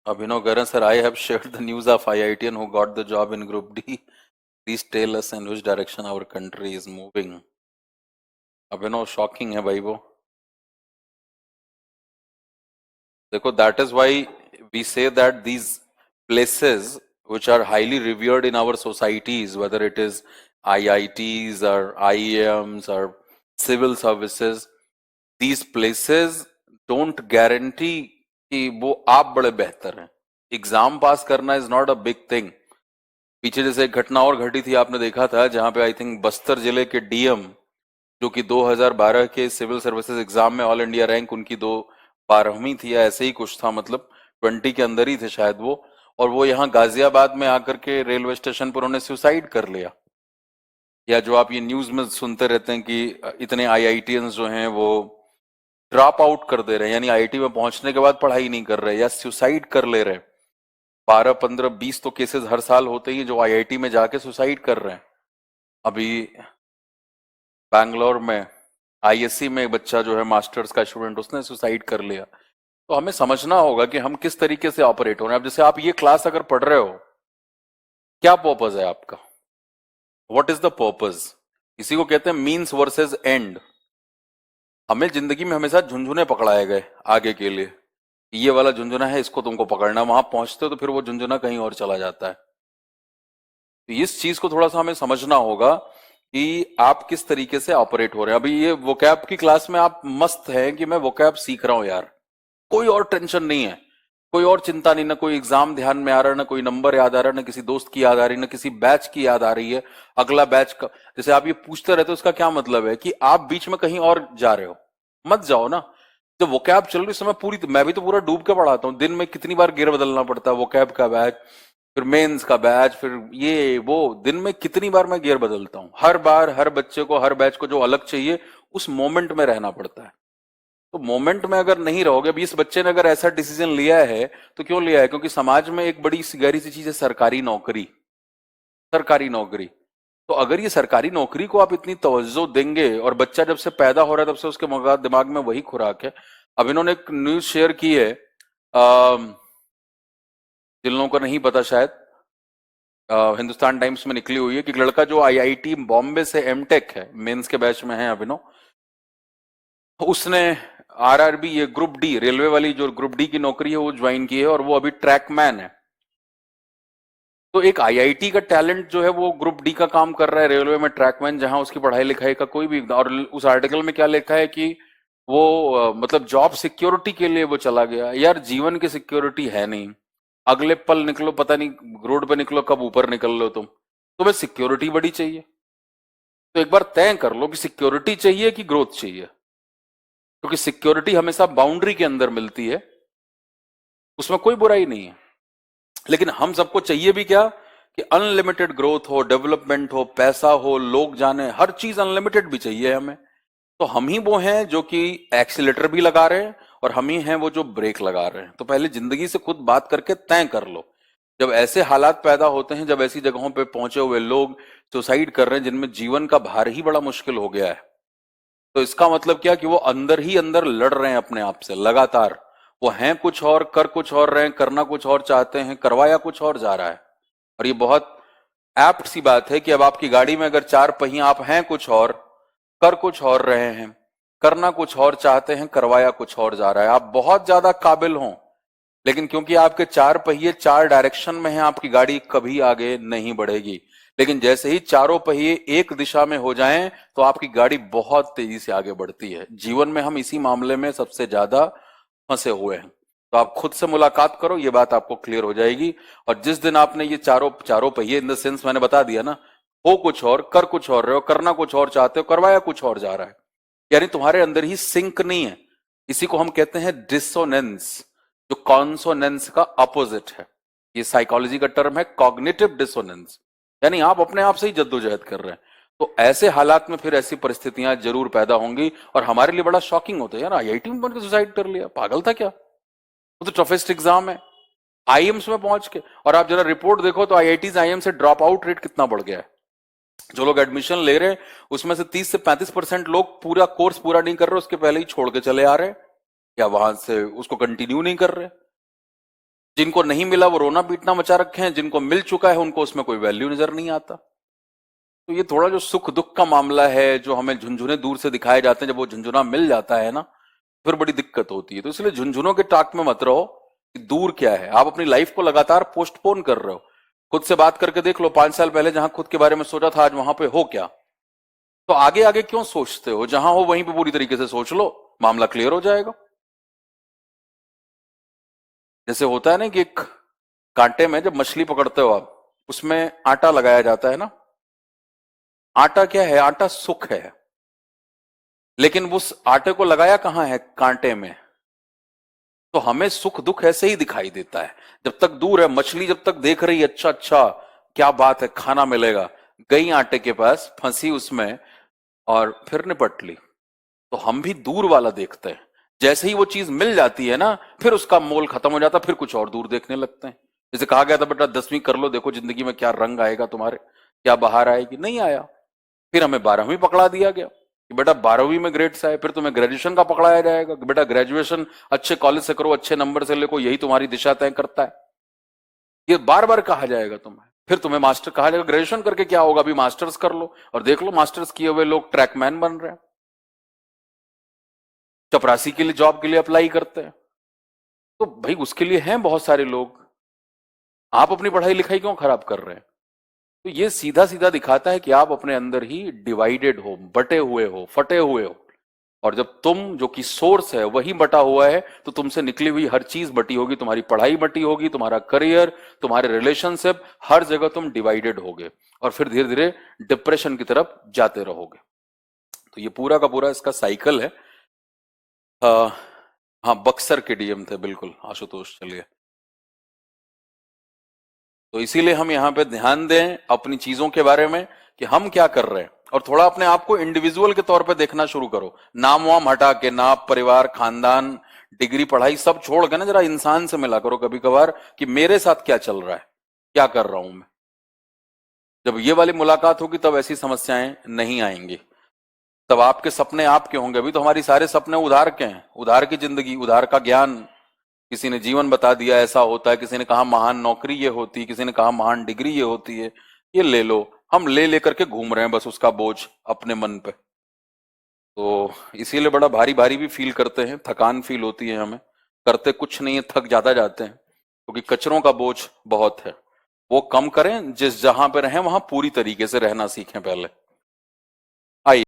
Abhinav Garan sir, I have shared the news of IITian who got the job in Group D. Please tell us in which direction our country is moving. Abhinav, shocking है भाई वो. देखो, that is why we say that these places which are highly revered in our societies, whether it is IITs or IIMs or civil services, these places don't guarantee कि वो आप बड़े बेहतर हैं. एग्जाम पास करना is not a big thing. पीछे जैसे एक घटना और घटी थी, आपने देखा था, जहां पे आई थिंक बस्तर जिले के डीएम, जो कि 2012 के सिविल सर्विसेज एग्जाम में ऑल इंडिया रैंक उनकी 12वीं थी या ऐसे ही कुछ था, मतलब 20 के अंदर ही थे शायद वो, और वो यहाँ गाजियाबाद में आकर के रेलवे स्टेशन पर उन्होंने सुसाइड कर लिया. या जो आप ये न्यूज में सुनते रहते हैं कि इतने आईआईटियंस जो हैं वो ड्रॉप आउट कर दे रहे हैं, यानी आईआईटी में पहुंचने के बाद पढ़ाई नहीं कर रहे या सुसाइड कर ले रहे हैं. 12, 15, 20 तो केसेस हर साल होते ही जो आईआईटी में जाके सुसाइड कर रहे हैं. अभी बैंगलोर में आईएससी में एक बच्चा जो है मास्टर्स का स्टूडेंट, उसने सुसाइड कर लिया. तो हमें समझना होगा कि हम किस तरीके से ऑपरेट हो रहे हैं. अब जैसे आप ये क्लास अगर पढ़ रहे हो, क्या पर्पज है आपका? What is the purpose? इसी को कहते हैं मीन्स वर्सेस एंड. हमें जिंदगी में हमेशा झुंझुने पकड़ाए गए आगे के लिए. ये वाला झुंझुना है, इसको तुमको पकड़ना. वहां पहुंचते हो तो फिर वो झुंझुना कहीं और चला जाता है. तो इस चीज को थोड़ा सा हमें समझना होगा कि आप किस तरीके से ऑपरेट हो रहे हैं. अभी ये वोकैब की क्लास में आप मस्त हैं कि मैं वोकैब सीख रहा हूं यार, कोई और टेंशन नहीं है, कोई और चिंता नहीं, ना कोई एग्जाम ध्यान में आ रहा है, ना कोई नंबर याद आ रहा है, ना किसी दोस्त की याद आ रही है, ना किसी बैच की याद आ रही है. अगला बैच का जैसे आप ये पूछते रहते हो, उसका क्या मतलब है कि आप बीच में कहीं और जा रहे हो. मत जाओ ना. जब वोकैब चल रही समय पूरी, मैं भी तो पूरा डूब के पढ़ाता हूँ. दिन में कितनी बार गियर बदलना पड़ता है. वोकैब का बैच, फिर मेंस का बैच, फिर ये वो, दिन में कितनी बार मैं गियर बदलता हूँ. हर बार हर बच्चे को, हर बैच को जो अलग चाहिए, उस मोमेंट में रहना पड़ता है. तो मोमेंट में अगर नहीं रहोगे, अभी इस बच्चे ने अगर ऐसा डिसीजन लिया है तो क्यों लिया है? क्योंकि समाज में एक बड़ी गहरी सी चीज है सरकारी नौकरी. सरकारी नौकरी. तो अगर ये सरकारी नौकरी को आप इतनी तवज्जो देंगे, और बच्चा जब से पैदा हो रहा है तब से उसके दिमाग में वही खुराक है. अब इन्होंने एक न्यूज शेयर की है, जिन लोगों को नहीं पता शायद, हिंदुस्तान टाइम्स में निकली हुई है कि एक लड़का जो आईआईटी बॉम्बे से एमटेक है, मेंस के बैच में है अभिनव, उसने आरआरबी, ये ग्रुप डी रेलवे वाली जो ग्रुप डी की नौकरी है वो ज्वाइन की है, और वो अभी ट्रैकमैन है. तो एक आईआईटी का टैलेंट जो है वो ग्रुप डी का काम कर रहा है रेलवे में, ट्रैकमैन, जहां उसकी पढ़ाई लिखाई का कोई भी, और उस आर्टिकल में क्या लिखा है कि वो मतलब जॉब सिक्योरिटी के लिए वो चला गया. यार जीवन की सिक्योरिटी है नहीं. अगले पल निकलो, पता नहीं रोड पे निकलो कब ऊपर निकल लो तुम. तुम्हें सिक्योरिटी बड़ी चाहिए, तो एक बार तय कर लो कि सिक्योरिटी चाहिए कि ग्रोथ चाहिए. क्योंकि सिक्योरिटी हमेशा बाउंड्री के अंदर मिलती है, उसमें कोई बुराई नहीं है. लेकिन हम सबको चाहिए भी क्या? कि अनलिमिटेड ग्रोथ हो, डेवलपमेंट हो, पैसा हो, लोग जाने, हर चीज अनलिमिटेड भी चाहिए हमें. तो हम ही वो हैं जो कि एक्सीलेटर भी लगा रहे हैं, और हम ही हैं वो जो ब्रेक लगा रहे हैं. तो पहले जिंदगी से खुद बात करके तय कर लो. जब ऐसे हालात पैदा होते हैं, जब ऐसी जगहों पे पहुंचे हुए लोग सुसाइड कर रहे हैं जिनमें जीवन का भार ही बड़ा मुश्किल हो गया है, तो इसका मतलब क्या कि वो अंदर ही अंदर लड़ रहे हैं अपने आप से लगातार. वो हैं कुछ और, कर कुछ और रहे हैं, करना कुछ और चाहते हैं, करवाया कुछ और जा रहा है. और ये बहुत एप्ट सी बात है कि अब आपकी गाड़ी में अगर 4 पहिए, आप हैं कुछ और, कर कुछ और रहे हैं, करना कुछ और चाहते हैं, करवाया कुछ और जा रहा है. आप बहुत ज्यादा काबिल हों, लेकिन क्योंकि आपके 4 पहिए 4 डायरेक्शन में हैं, आपकी गाड़ी कभी आगे नहीं बढ़ेगी. लेकिन जैसे ही चारों पहिए एक दिशा में हो जाएं, तो आपकी गाड़ी बहुत तेजी से आगे बढ़ती है. जीवन में हम इसी मामले में सबसे ज्यादा फंसे हुए हैं. तो आप खुद से मुलाकात करो, ये बात आपको क्लियर हो जाएगी. और जिस दिन आपने ये चारों चारों पहिए, इन द सेंस मैंने बता दिया ना, हो कुछ और, कर कुछ और रहे हो, करना कुछ और चाहते हो, करवाया कुछ और जा रहा है, यानी तुम्हारे अंदर ही सिंक नहीं है. इसी को हम कहते हैं डिसोनेंस, जो कॉन्सोनेंस का अपोजिट है. ये साइकोलॉजी का टर्म है कॉग्निटिव डिसोनेंस, यानी आप अपने आप से ही जद्दोजहद कर रहे हैं. तो ऐसे हालात में फिर ऐसी परिस्थितियां जरूर पैदा होंगी. और हमारे लिए बड़ा शॉकिंग होता है, यार आईआईटी में बनकर सुसाइड कर लिया, पागल था क्या? वो तो टफेस्ट एग्जाम है, आईएम्स में पहुंच के. और आप जरा रिपोर्ट देखो तो आईआईटीज आईएम से ड्रॉप आउट रेट कितना बढ़ गया है. जो लोग एडमिशन ले रहे हैं उसमें से 30 से 35% लोग पूरा कोर्स पूरा नहीं कर रहे, उसके पहले ही छोड़ के चले आ रहे हैं, या वहां से उसको कंटिन्यू नहीं कर रहे. जिनको नहीं मिला वो रोना पीटना मचा रखे हैं, जिनको मिल चुका है उनको उसमें कोई वैल्यू नजर नहीं आता। तो ये थोड़ा जो सुख दुख का मामला है, जो हमें झुंझुने दूर से दिखाए जाते हैं, जब वो झुंझुना मिल जाता है ना, फिर बड़ी दिक्कत होती है। तो इसलिए झुंझुनों के टाक में मत रहो कि दूर क्या है। आप अपनी लाइफ को लगातार पोस्टपोन कर रहे हो। खुद से बात करके देख लो, 5 साल पहले जहां खुद के बारे में सोचा था आज वहां पे हो क्या। तो आगे आगे क्यों सोचते हो? जहां हो वहीं पे पूरी तरीके से सोच लो, मामला क्लियर हो जाएगा। जैसे होता है ना कि एक कांटे में जब मछली पकड़ते हो आप, उसमें आटा लगाया जाता है ना। आटा क्या है? आटा सुख है। लेकिन उस आटे को लगाया कहां है? कांटे में। तो हमें सुख दुख ऐसे ही दिखाई देता है। जब तक दूर है, मछली जब तक देख रही है, अच्छा अच्छा क्या बात है, खाना मिलेगा, गई आटे के पास, फंसी उसमें और फिर निपट ली। तो हम भी दूर वाला देखते हैं। जैसे ही वो चीज मिल जाती है ना, फिर उसका मोल खत्म हो जाता, फिर कुछ और दूर देखने लगते हैं। जैसे कहा गया था, बेटा 10वीं कर लो, देखो जिंदगी में क्या रंग आएगा तुम्हारे, क्या बाहर आएगी। नहीं आया। फिर हमें 12वीं पकड़ा दिया गया कि बेटा 12वीं में ग्रेड्स आए। फिर तुम्हें ग्रेजुएशन का पकड़ाया जाएगा कि बेटा ग्रेजुएशन अच्छे कॉलेज से करो, अच्छे नंबर से लेको, यही तुम्हारी दिशा तय करता है। ये बार बार कहा जाएगा तुम्हें। फिर तुम्हें मास्टर कहा जाएगा, ग्रेजुएशन करके क्या होगा, अभी मास्टर्स कर लो। और देख लो मास्टर्स किए हुए लोग ट्रैकमैन बन रहे हैं, चपरासी के लिए जॉब के लिए अप्लाई करते हैं। तो भाई उसके लिए हैं बहुत सारे लोग। आप अपनी पढ़ाई लिखाई क्यों खराब कर रहे हैं? तो ये सीधा सीधा दिखाता है कि आप अपने अंदर ही डिवाइडेड हो, बटे हुए हो, फटे हुए हो। और जब तुम जो कि सोर्स है वही बटा हुआ है, तो तुमसे निकली हुई हर चीज बटी होगी। तुम्हारी पढ़ाई बटी होगी, तुम्हारा करियर, तुम्हारे रिलेशनशिप, हर जगह तुम डिवाइडेड होगे। और फिर धीरे धीरे डिप्रेशन की तरफ जाते रहोगे। तो ये पूरा का पूरा इसका साइकिल है। हाँ, बक्सर के डीएम थे बिल्कुल, आशुतोष। चलिए, तो इसीलिए हम यहाँ पे ध्यान दें अपनी चीजों के बारे में कि हम क्या कर रहे हैं, और थोड़ा अपने आप को इंडिविजुअल के तौर पे देखना शुरू करो। नाम वाम हटा के, ना परिवार, खानदान, डिग्री, पढ़ाई सब छोड़ के ना जरा इंसान से मिला करो कभी कभार कि मेरे साथ क्या चल रहा है, क्या कर रहा हूं मैं। जब ये वाली मुलाकात होगी तब ऐसी समस्याएं नहीं आएंगी। तब आपके सपने आपके होंगे। अभी तो हमारी सारे सपने उधार के हैं, उधार की जिंदगी, उधार का ज्ञान। किसी ने जीवन बता दिया ऐसा होता है, किसी ने कहा महान नौकरी ये होती है, किसी ने कहा महान डिग्री ये होती है, ये ले लो। हम ले लेकर के घूम रहे हैं बस उसका बोझ अपने मन पे। तो इसीलिए बड़ा भारी भारी भी फील करते हैं, थकान फील होती है हमें। करते कुछ नहीं है, थक ज्यादा जाते हैं, क्योंकि कचरों का बोझ बहुत है। वो कम करें, जिस जहां पे रहें वहां पूरी तरीके से रहना सीखें पहले। आइए।